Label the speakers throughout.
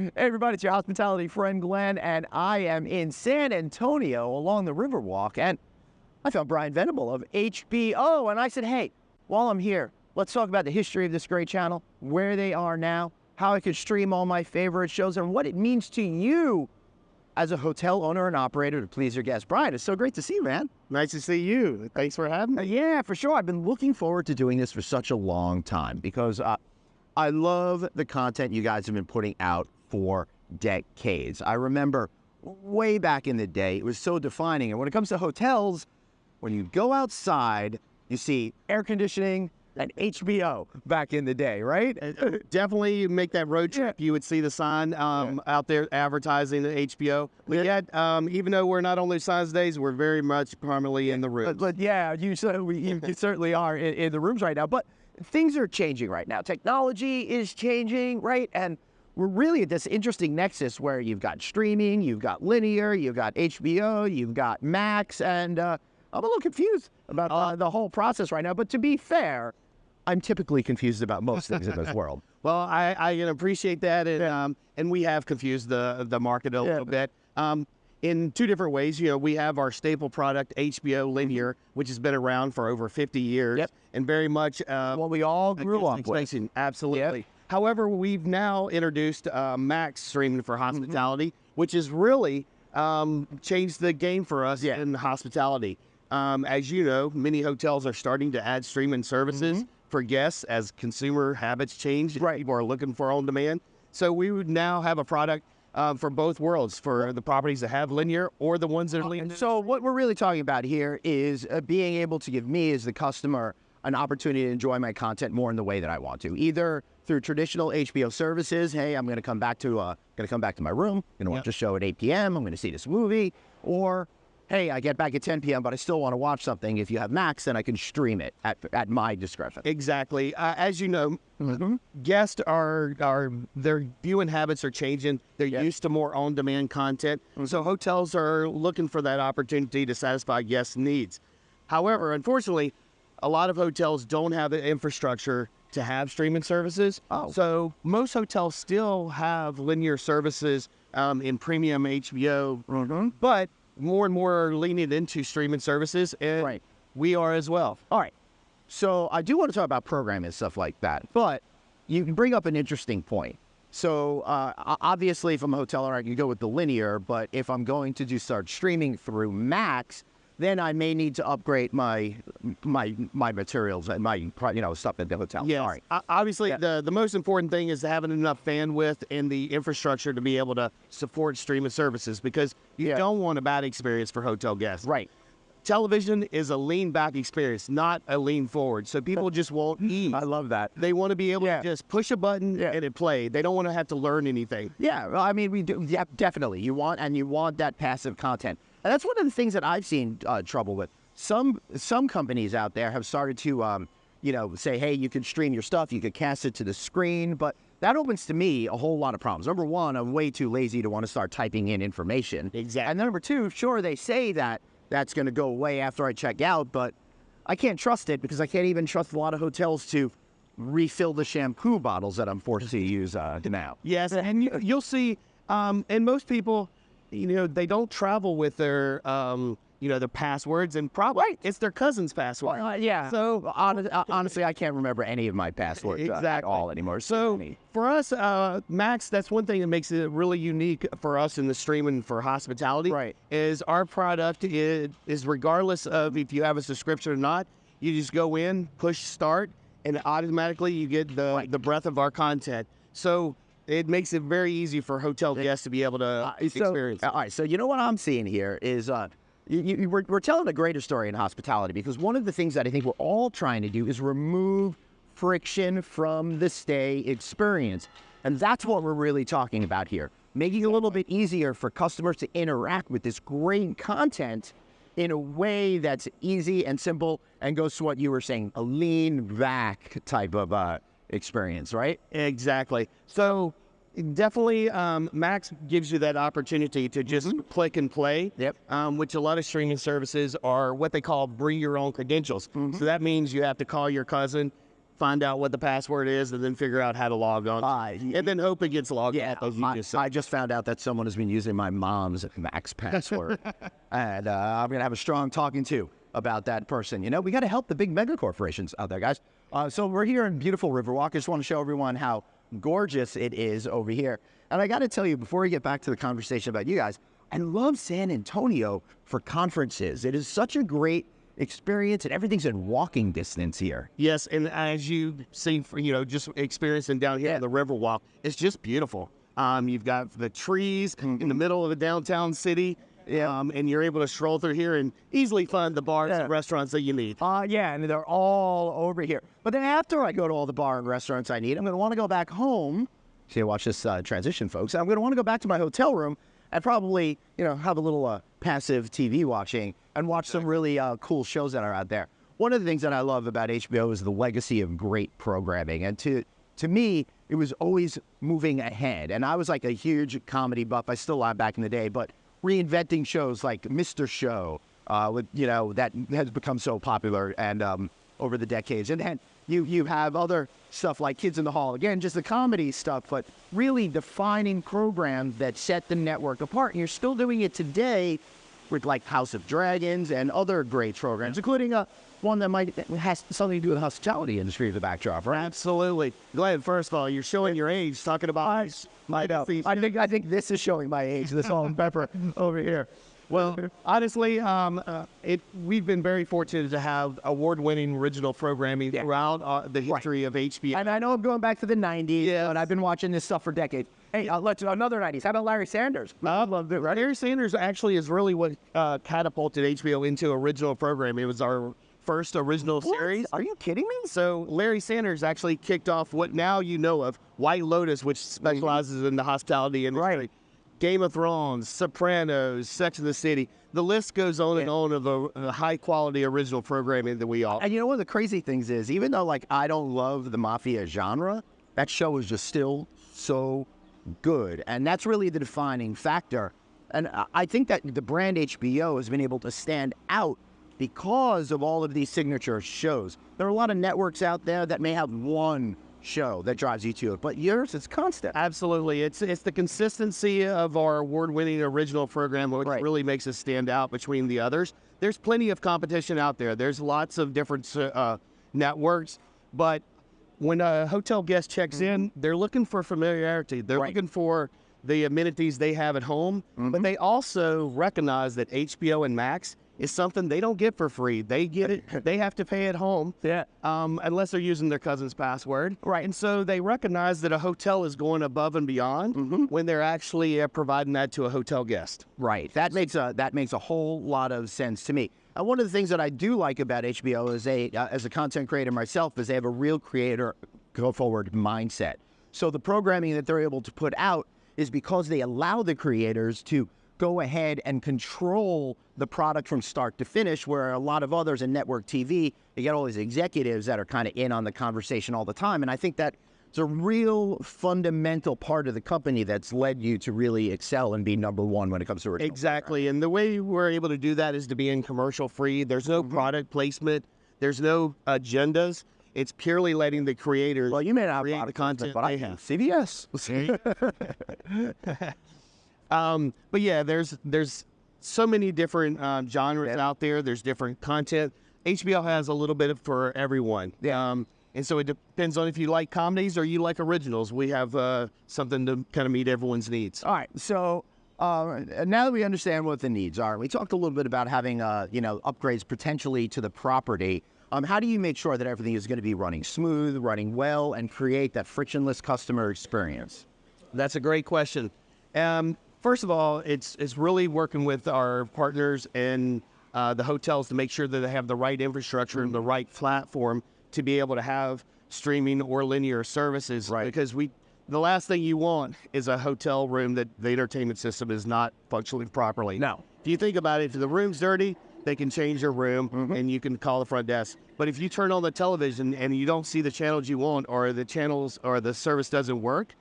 Speaker 1: Hey everybody, it's your hospitality friend Glenn, and I am in San Antonio along the Riverwalk, and I found Brian Venable of HBO, and I said, hey, while I'm here, let's talk about the history of this great channel, where they are now, how I could stream all my favorite shows, and what it means to you as a hotel owner and operator to please your guests. Brian, it's so great to see you, man.
Speaker 2: Nice to see you. Thanks for having me.
Speaker 1: Yeah, for sure. I've been looking forward to doing this for such a long time because I love the content you guys have been putting out for decades. I remember way back in the day, it was so defining. And when it comes to hotels, when you go outside, you see air conditioning and HBO back in the day, right?
Speaker 2: Definitely make that road trip. You would see the sign out there advertising the HBO. But yet, even though we're not on those signs days, we're very much primarily in the rooms.
Speaker 1: But yeah, you certainly are in the rooms right now. But things are changing right now. Technology is changing, right? And we're really at this interesting nexus where you've got streaming, you've got linear, you've got HBO, you've got Max, and I'm a little confused about the whole process right now. But to be fair, I'm typically confused about most things in this world.
Speaker 2: Well, I can appreciate that, and we have confused the market a little bit. In two different ways. You know, we have our staple product, HBO Linear, which has been around for over 50 years, and very much
Speaker 1: what we all grew up with.
Speaker 2: Absolutely. However, we've now introduced Max streaming for hospitality, which has really changed the game for us in hospitality. As you know, many hotels are starting to add streaming services for guests as consumer habits change.
Speaker 1: Right.
Speaker 2: People are looking for on demand. So we would now have a product for both worlds, for the properties that have linear or the ones that are linear.
Speaker 1: So what we're really talking about here is being able to give me as the customer an opportunity to enjoy my content more in the way that I want to, either through traditional HBO services. Hey, I'm going to come back to my room, going to watch a show at 8 p.m. I'm going to see this movie, or hey, I get back at 10 p.m., but I still want to watch something. If you have Max, then I can stream it at my discretion.
Speaker 2: Exactly. As you know, guests their viewing habits are changing. They're used to more on-demand content. So hotels are looking for that opportunity to satisfy guests' needs. However, unfortunately, a lot of hotels don't have the infrastructure to have streaming services. So most hotels still have linear services in premium HBO, but more and more are leaning into streaming services, and we are as well.
Speaker 1: All right. So I do want to talk about programming and stuff like that, but you can bring up an interesting point. So obviously, if I'm a hotel owner, I can go with the linear, but if I'm going to start streaming through Max, then I may need to upgrade my materials and my stuff at the hotel.
Speaker 2: Yes.
Speaker 1: All right.
Speaker 2: Obviously, the most important thing is having enough bandwidth and the infrastructure to be able to support streaming services, because you don't want a bad experience for hotel guests.
Speaker 1: Right.
Speaker 2: Television is a lean back experience, not a lean forward. So people just won't eat.
Speaker 1: I love that.
Speaker 2: They want to be able to just push a button and it play. They don't want to have to learn anything.
Speaker 1: Yeah. Well, I mean, we do. Yeah, definitely. You want that passive content. And that's one of the things that I've seen trouble with. Some companies out there have started to, say, hey, you can stream your stuff, you could cast it to the screen, but that opens to me a whole lot of problems. Number one, I'm way too lazy to want to start typing in information.
Speaker 2: Exactly.
Speaker 1: And number two, sure, they say that that's going to go away after I check out, but I can't trust it because I can't even trust a lot of hotels to refill the shampoo bottles that I'm forced to use now.
Speaker 2: Yes, and you'll see, and most people, they don't travel with their, their passwords, and probably it's their cousin's password.
Speaker 1: So honestly, I can't remember any of my passwords at all anymore.
Speaker 2: So for us, Max, that's one thing that makes it really unique for us in the streaming for hospitality. Is our product is regardless of if you have a subscription or not, you just go in, push start, and automatically you get the breadth of our content. So it makes it very easy for hotel guests to be able to experience.
Speaker 1: All right, so you know what I'm seeing here is we're telling a greater story in hospitality, because one of the things that I think we're all trying to do is remove friction from the stay experience. And that's what we're really talking about here, making it a little bit easier for customers to interact with this great content in a way that's easy and simple and goes to what you were saying, a lean back type of experience, right?
Speaker 2: Exactly. So definitely Max gives you that opportunity to just click and play, which a lot of streaming services are what they call bring your own credentials. So that means you have to call your cousin, find out what the password is, and then figure out how to log on. And then hope it gets logged
Speaker 1: Yeah,
Speaker 2: out, as you just said.
Speaker 1: I just found out that someone has been using my mom's Max password. And I'm going to have a strong talking to about that person. You know, we got to help the big mega corporations out there, guys. So we're here in beautiful Riverwalk. I just want to show everyone how gorgeous it is over here. And I got to tell you, before we get back to the conversation about you guys, I love San Antonio for conferences. It is such a great experience, and everything's in walking distance here.
Speaker 2: Yes, and as you see, just experiencing down here on the Riverwalk, it's just beautiful. You've got the trees in the middle of a downtown city, and you're able to stroll through here and easily find the bars and restaurants that you need.
Speaker 1: And they're all over here. But then after I go to all the bar and restaurants I need, I'm going to want to go back home. See, watch this transition, folks. I'm going to want to go back to my hotel room and probably, have a little passive TV watching and watch some really cool shows that are out there. One of the things that I love about HBO is the legacy of great programming. And to me, it was always moving ahead. And I was like a huge comedy buff. I still am back in the day, but reinventing shows like Mr. Show, that has become so popular and over the decades. And then you have other stuff like Kids in the Hall. Again, just the comedy stuff, but really defining programs that set the network apart. And you're still doing it today with like House of Dragons and other great programs, including one that has something to do with the hospitality industry as a backdrop, right?
Speaker 2: Absolutely. Glenn, first of all, you're showing your age talking about
Speaker 1: I think this is showing my age, this salt and pepper over here.
Speaker 2: Well, honestly, we've been very fortunate to have award-winning original programming throughout the history of HBO.
Speaker 1: And I know I'm going back to the 90s, and I've been watching this stuff for decades. Hey, let's do another 90s. How about Larry Sanders?
Speaker 2: I love it. Larry Sanders actually is really what catapulted HBO into original programming. It was our first original series.
Speaker 1: Are you kidding me?
Speaker 2: So Larry Sanders actually kicked off what now you know of White Lotus, which specializes in the hospitality industry.
Speaker 1: Right.
Speaker 2: Game of Thrones, Sopranos, Sex and the City. The list goes on and on of the high-quality original programming that we all.
Speaker 1: And one of the crazy things is, even though I don't love the mafia genre, that show is just still so good, and that's really the defining factor. And I think that the brand HBO has been able to stand out because of all of these signature shows. There are a lot of networks out there that may have one show that drives you to it, but yours is constant.
Speaker 2: Absolutely. It's the consistency of our award-winning original program which really makes us stand out between the others. There's plenty of competition out there. There's lots of different networks, but when a hotel guest checks in, they're looking for familiarity. They're looking for the amenities they have at home, but they also recognize that HBO and Max is something they don't get for free. They get it. They have to pay at home. Unless they're using their cousin's password.
Speaker 1: Right.
Speaker 2: And so they recognize that a hotel is going above and beyond when they're actually providing that to a hotel guest.
Speaker 1: Right. That makes a whole lot of sense to me. One of the things that I do like about HBO is as a content creator myself, is they have a real creator go-forward mindset. So the programming that they're able to put out is because they allow the creators to go ahead and control the product from start to finish, where a lot of others in network TV, you get all these executives that are kind of in on the conversation all the time. And I think that it's a real fundamental part of the company that's led you to really excel and be number one when it comes to original.
Speaker 2: Exactly. And the way we're able to do that is to be in commercial free. There's no product placement. There's no agendas. It's purely letting the creators
Speaker 1: you may not
Speaker 2: create
Speaker 1: have
Speaker 2: the content
Speaker 1: but
Speaker 2: they have.
Speaker 1: CBS.
Speaker 2: But yeah, there's so many different genres out there. There's different content. HBO has a little bit for everyone. And so it depends on if you like comedies or you like originals. We have something to kind of meet everyone's needs.
Speaker 1: All right. So now that we understand what the needs are, we talked a little bit about having upgrades potentially to the property. How do you make sure that everything is going to be running smooth, running well, and create that frictionless customer experience?
Speaker 2: That's a great question. First of all, it's really working with our partners and the hotels to make sure that they have the right infrastructure and the right platform to be able to have streaming or linear services.
Speaker 1: Right.
Speaker 2: Because the last thing you want is a hotel room that the entertainment system is not functioning properly.
Speaker 1: No.
Speaker 2: If you think about it, if the room's dirty, they can change your room and you can call the front desk. But if you turn on the television and you don't see the channels you want, or the channels or the service doesn't work,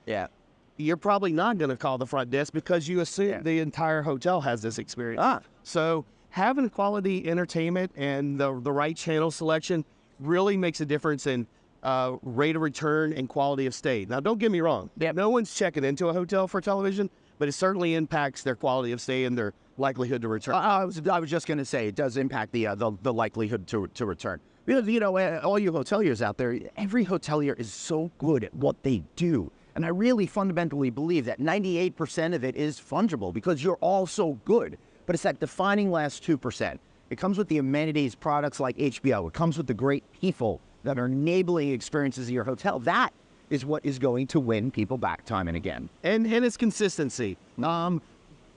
Speaker 2: you're probably not going to call the front desk because you assume the entire hotel has this experience. So having quality entertainment and the right channel selection really makes a difference in rate of return and quality of stay. Now, don't get me wrong. No one's checking into a hotel for television, but it certainly impacts their quality of stay and their likelihood to return.
Speaker 1: I was just going to say it does impact the likelihood to return. Because, you know, all you hoteliers out there, every hotelier is so good at what they do. And I really fundamentally believe that 98% of it is fungible because you're all so good. But it's that defining last 2%. It comes with the amenities, products like HBO. It comes with the great people that are enabling experiences in your hotel. That is what is going to win people back time and again.
Speaker 2: And it's consistency.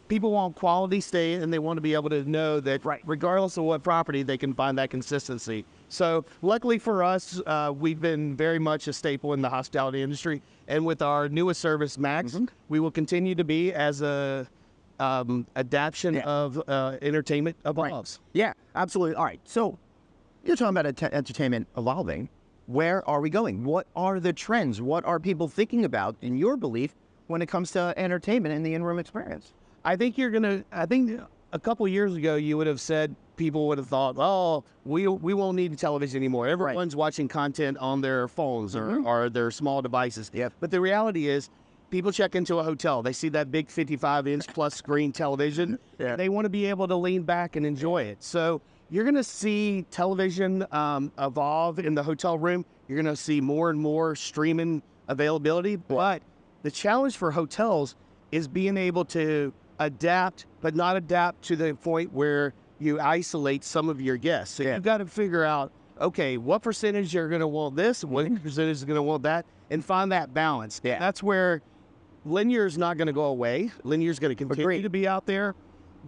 Speaker 2: People want quality stay, and they want to be able to know that regardless of what property, they can find that consistency. So luckily for us, we've been very much a staple in the hospitality industry. And with our newest service, Max, we will continue to be as a adaptation of entertainment evolves.
Speaker 1: Yeah, absolutely. All right, so you're talking about entertainment evolving. Where are we going? What are the trends? What are people thinking about, in your belief, when it comes to entertainment and the in-room experience?
Speaker 2: I think a couple years ago, you would have said, people would have thought, oh, we won't need television anymore. Everyone's watching content on their phones or their small devices. But the reality is, people check into a hotel. They see that big 55-inch plus screen television. They want to be able to lean back and enjoy it. So you're going to see television evolve in the hotel room. You're going to see more and more streaming availability. But the challenge for hotels is being able to adapt, but not adapt to the point where you isolate some of your guests. So you've got to figure out, okay, what percentage are going to want this, what percentage is going to want that, and find that balance. That's where linear is not going to go away. Linear is going to continue to be out there,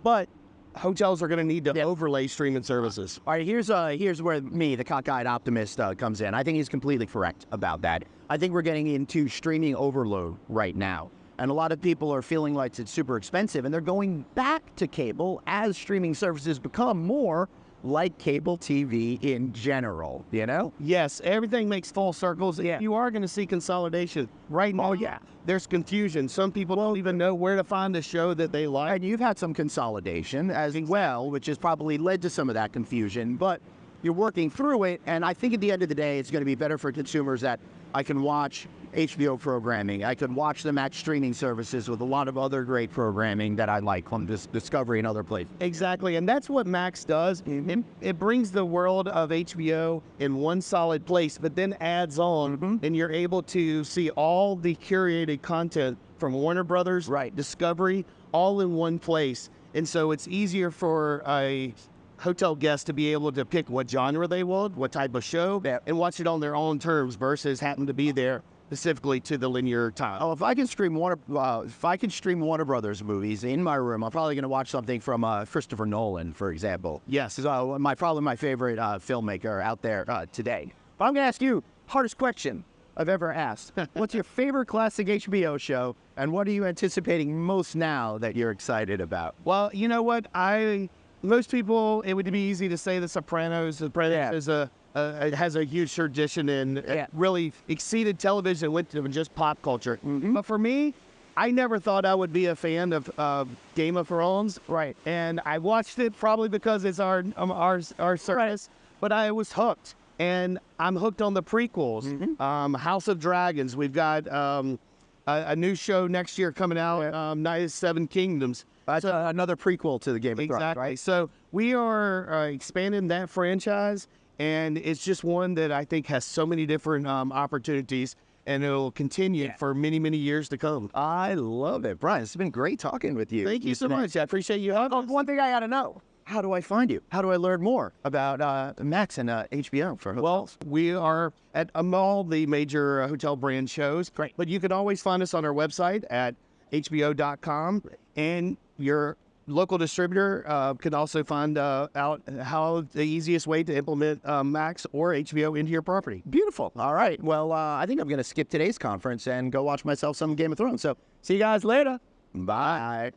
Speaker 2: but hotels are going to need to overlay streaming services.
Speaker 1: All right, here's where me, the cockeyed optimist, comes in. I think he's completely correct about that. I think we're getting into streaming overload right now. And a lot of people are feeling like it's super expensive, and they're going back to cable as streaming services become more like cable TV in general, you know?
Speaker 2: Yes, everything makes full circles. You are going to see consolidation. Right now, there's confusion. Some people don't even know where to find a show that they like.
Speaker 1: And you've had some consolidation as well, which has probably led to some of that confusion, but you're working through it, and I think at the end of the day, it's going to be better for consumers that I can watch HBO programming. I could watch the Max streaming services with a lot of other great programming that I like on Discovery and other places.
Speaker 2: Exactly, and that's what Max does. It brings the world of HBO in one solid place, but then adds on, and you're able to see all the curated content from Warner Brothers, Discovery, all in one place. And so it's easier for a hotel guests to be able to pick what genre they want, what type of show, and watch it on their own terms versus having to be there specifically to the linear time.
Speaker 1: Oh, if I can stream Warner Brothers movies in my room, I'm probably going to watch something from Christopher Nolan, for example.
Speaker 2: Yes,
Speaker 1: probably my favorite filmmaker out there today. But I'm going to ask you hardest question I've ever asked. What's your favorite classic HBO show, and what are you anticipating most now that you're excited about?
Speaker 2: Well, you know what? Most people, it would be easy to say The Sopranos. The Sopranos has a huge tradition and really exceeded television, went to just pop culture. But for me, I never thought I would be a fan of Game of Thrones. And I watched it probably because it's our service, but I was hooked. And I'm hooked on the prequels. House of Dragons. We've got a new show next year coming out, Night of Seven Kingdoms.
Speaker 1: That's another prequel to the Game of Thrones, right?
Speaker 2: So we are expanding that franchise, and it's just one that I think has so many different opportunities, and it'll continue for many, many years to come.
Speaker 1: I love it. Brian, it's been great talking with you.
Speaker 2: Thank you so much. I appreciate you having us.
Speaker 1: One thing I got to know. How do I find you? How do I learn more about Max and HBO for hotels?
Speaker 2: Well, we are at all the major hotel brand shows.
Speaker 1: Great.
Speaker 2: But you can always find us on our website at hbo.com, and your local distributor can also find out how the easiest way to implement Max or HBO into your property.
Speaker 1: Beautiful. All right. Well, I think I'm going to skip today's conference and go watch myself some Game of Thrones. So see you guys later. Bye.